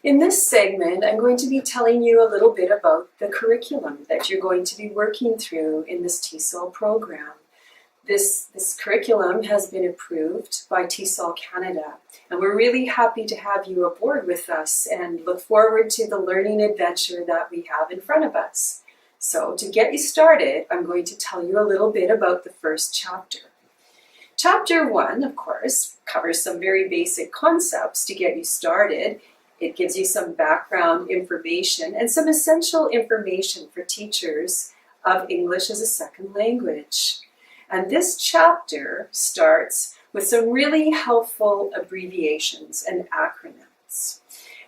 In this segment, I'm going to be telling you a little bit about the curriculum that you're going to be working through in this TESOL program. This curriculum has been approved by TESOL Canada, and we're really happy to have you aboard with us and look forward to the learning adventure that we have in front of us. So to get you started, I'm going to tell you a little bit about the first chapter. Chapter 1, of course, covers some very basic concepts to get you started. It gives you some background information and some essential information for teachers of English as a second language. And this chapter starts with some really helpful abbreviations and acronyms.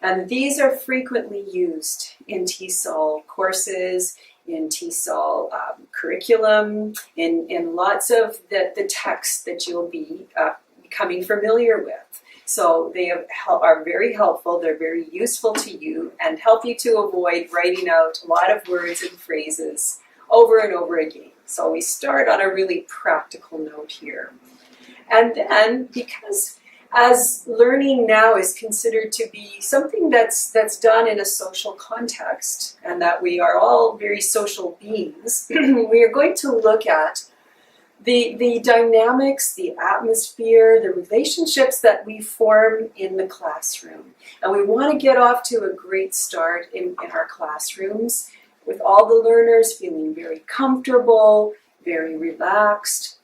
And these are frequently used in TESOL courses, in TESOL curriculum, in lots of the text that you'll be becoming familiar with. So they are very helpful, they're very useful to you, and help you to avoid writing out a lot of words and phrases over and over again. So we start on a really practical note here. And then, because as learning now is considered to be something that's done in a social context, and that we are all very social beings, we are going to look at the dynamics, the atmosphere, the relationships that we form in the classroom. And we want to get off to a great start in our classrooms with all the learners feeling very comfortable, very relaxed,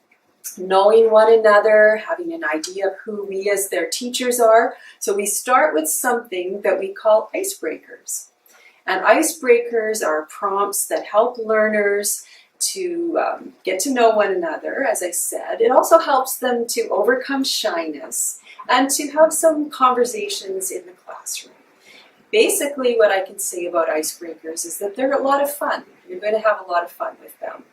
knowing one another, having an idea of who we as their teachers are. So we start with something that we call icebreakers. And icebreakers are prompts that help learners to get to know one another, as I said. It also helps them to overcome shyness and to have some conversations in the classroom. Basically, what I can say about icebreakers is that they're a lot of fun. You're going to have a lot of fun with them.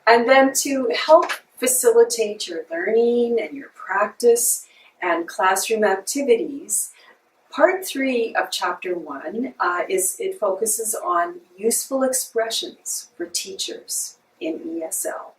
And then to help facilitate your learning and your practice and classroom activities, Part 3 of Chapter 1 it focuses on useful expressions for teachers in ESL.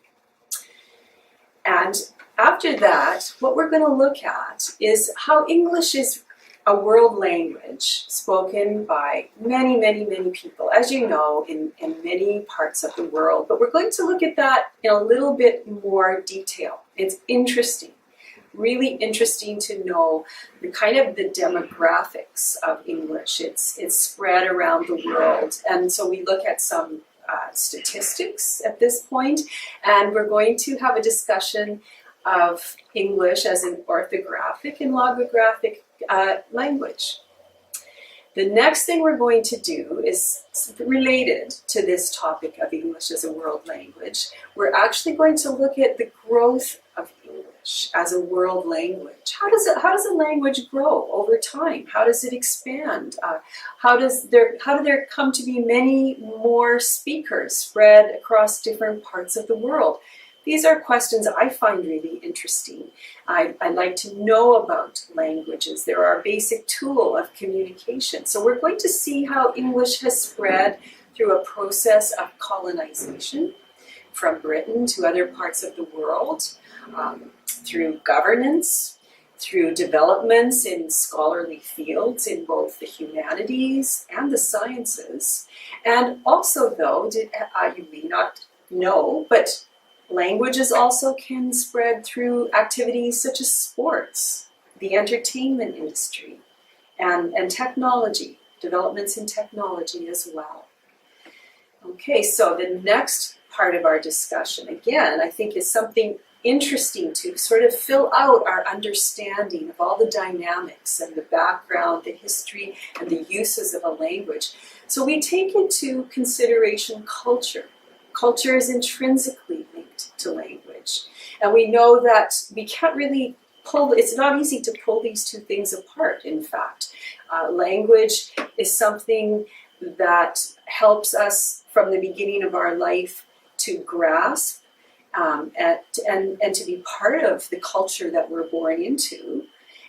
And after that, what we're going to look at is how English is a world language spoken by many, many, many people, as you know, in many parts of the world. But we're going to look at that in a little bit more detail. It's interesting. Really interesting to know the kind of the demographics of English. It's spread around the world, and so we look at some statistics at this point, and we're going to have a discussion of English as an orthographic and logographic language. The next thing we're going to do is related to this topic of English as a world language. We're actually going to look at the growth of English as a world language. How does a language grow over time? How does it expand? How do there come to be many more speakers spread across different parts of the world? These are questions I find really interesting. I like to know about languages. They're our basic tool of communication. So we're going to see how English has spread through a process of colonization from Britain to other parts of the world, through governance, through developments in scholarly fields in both the humanities and the sciences. And also, though, you may not know, but languages also can spread through activities such as sports, the entertainment industry, and technology, developments in technology as well. Okay, so the next part of our discussion, again, I think is something interesting to sort of fill out our understanding of all the dynamics and the background, the history, and the uses of a language. So we take into consideration culture. Culture is intrinsically linked to language. And we know that we can't really it's not easy to pull these two things apart, in fact. Language is something that helps us from the beginning of our life to grasp and to be part of the culture that we're born into.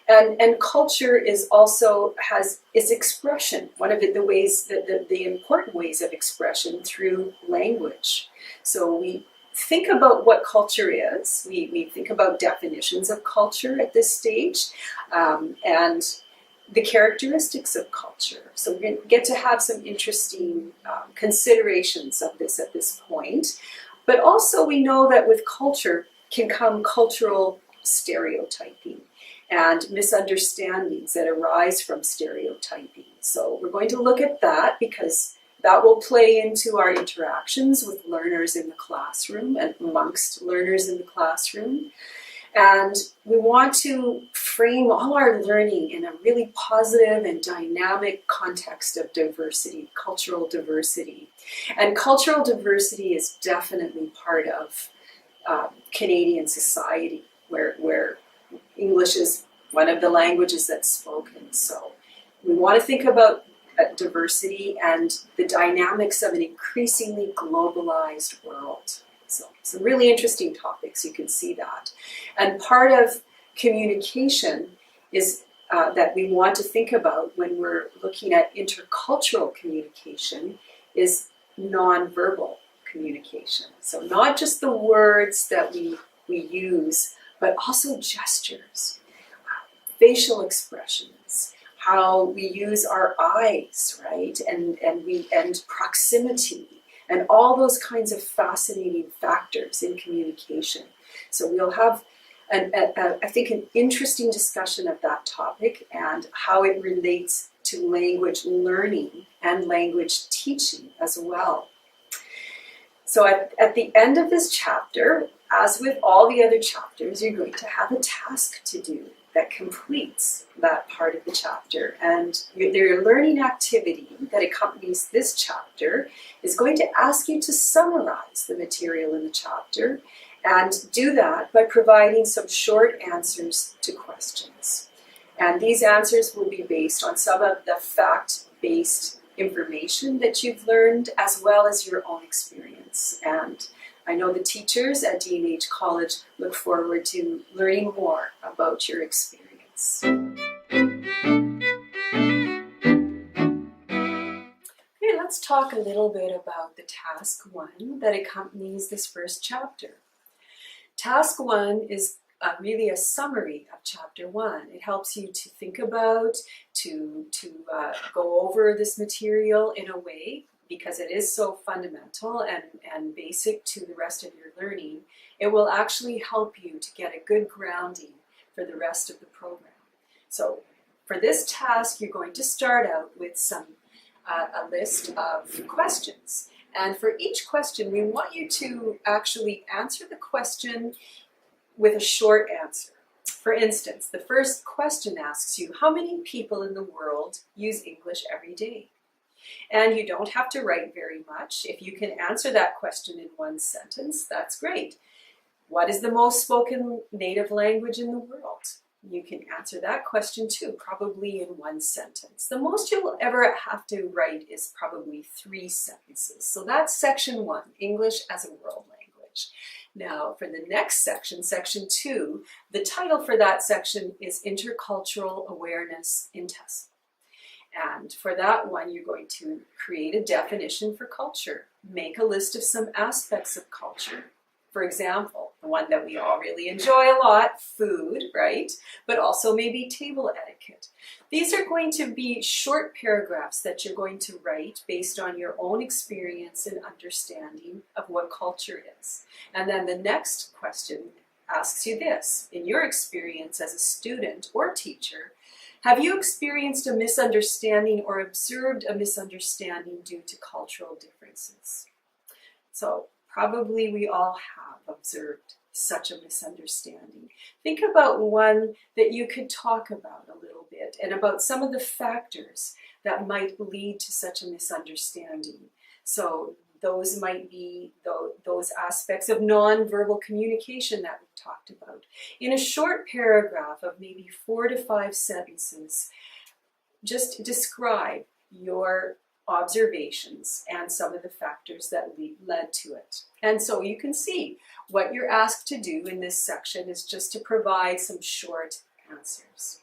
And culture is also has its expression, one of the ways, the important ways of expression through language. So we think about what culture is. We think about definitions of culture at this stage. And the characteristics of culture. So we're going to get to have some interesting considerations of this at this point. But also we know that with culture can come cultural stereotyping and misunderstandings that arise from stereotyping. So we're going to look at that because that will play into our interactions with learners in the classroom and amongst learners in the classroom. And we want to frame all our learning in a really positive and dynamic context of diversity, cultural diversity. And cultural diversity is definitely part of Canadian society, where English is one of the languages that's spoken. So we want to think about diversity and the dynamics of an increasingly globalized world. So some really interesting topics, you can see that. And part of communication is that we want to think about when we're looking at intercultural communication is nonverbal communication. So not just the words that we use, but also gestures, facial expressions, how we use our eyes, right? And proximity, and all those kinds of fascinating factors in communication. So we'll have, I think, an interesting discussion of that topic and how it relates to language learning and language teaching as well. So at the end of this chapter, as with all the other chapters, you're going to have a task to do that completes that part of the chapter. And your learning activity that accompanies this chapter is going to ask you to summarize the material in the chapter and do that by providing some short answers to questions. And these answers will be based on some of the fact-based information that you've learned as well as your own experience. And I know the teachers at D&H College look forward to learning more about your experience. Okay, let's talk a little bit about the task 1 that accompanies this first chapter. Task 1 is really a summary of chapter 1. It helps you to think about, to go over this material in a way, because it is so fundamental and basic to the rest of your learning. It will actually help you to get a good grounding for the rest of the program. So for this task, you're going to start out with a list of questions. And for each question, we want you to actually answer the question with a short answer. For instance, the first question asks you, how many people in the world use English every day? And you don't have to write very much. If you can answer that question in one sentence, that's great. What is the most spoken native language in the world? You can answer that question too, probably in one sentence. The most you'll ever have to write is probably 3 sentences. So that's section 1, English as a world language. Now for the next section, section 2, the title for that section is Intercultural Awareness in TESOL. And for that one, you're going to create a definition for culture. Make a list of some aspects of culture. For example, the one that we all really enjoy a lot, food, right? But also maybe table etiquette. These are going to be short paragraphs that you're going to write based on your own experience and understanding of what culture is. And then the next question asks you this. In your experience as a student or teacher, have you experienced a misunderstanding or observed a misunderstanding due to cultural differences? So probably we all have observed such a misunderstanding. Think about one that you could talk about a little bit and about some of the factors that might lead to such a misunderstanding. So those might be those aspects of nonverbal communication that we've talked about. In a short paragraph of maybe 4 to 5 sentences, just describe your observations and some of the factors that led to it. And so you can see what you're asked to do in this section is just to provide some short answers.